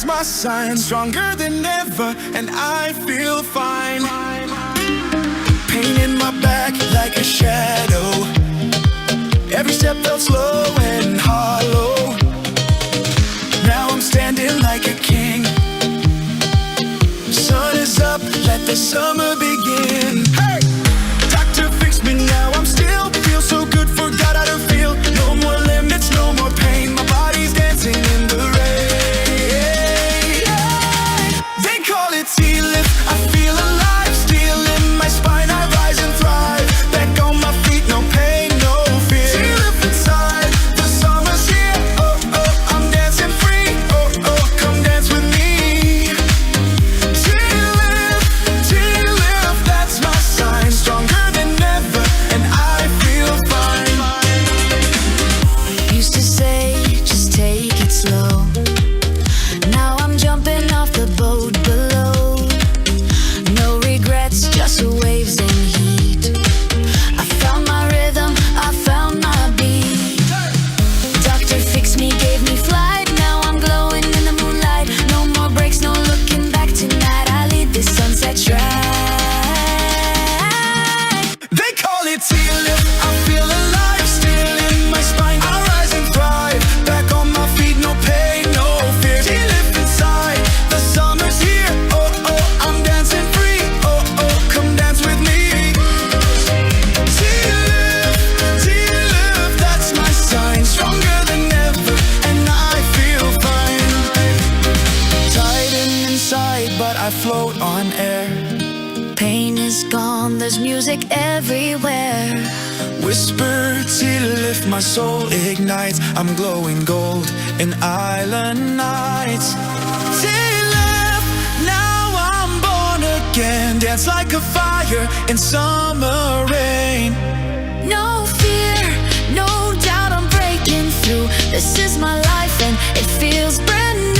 that's my sign. Stronger than ever, and I feel fine. Pain in my back like a shadow. Every step felt slow and hollow. Now I'm standing like a king. Sun is up, let the summer begin. Hey! Doctor fixed me now, I'm still feel so good, forgot how to feel. No more limits, no more pain. My body's dancing in the rain. They call it T-lift, I feel alive. Still in my spine, I rise and thrive. Back on my feet, no pain, no fear. T-lift inside, the summer's here. Oh, oh, I'm dancing free. Oh, oh, come dance with me. T-lift, T-lift, that's my sign. Stronger than ever, and I feel fine. Used to say, just take it slow. Now I'm jumping off the boat below. No regrets, just waves and heat. I found my rhythm, I found my beat. Doctor fixed me, gave me flight. Now I'm glowing in the moonlight. No more breaks, no looking back tonight. I lead this sunset stride. They call it T-lift, I feel alive. Still in my spine, I rise and thrive. Back on my feet, no pain, no fear. T-lift inside, the summer's here. Oh, oh, I'm dancing free. Oh, oh, come dance with me. T-lift, T-lift, that's my sign. Stronger than ever, and I feel fine. Tighten inside, but I float on air. Pain is gone, there's music everywhere. Whisper T-lift, my soul ignites. I'm glowing gold in island nights. T-lift, now I'm born again. Dance like a fire in summer rain. No fear, no doubt I'm breaking through. This is my life and it feels brand new.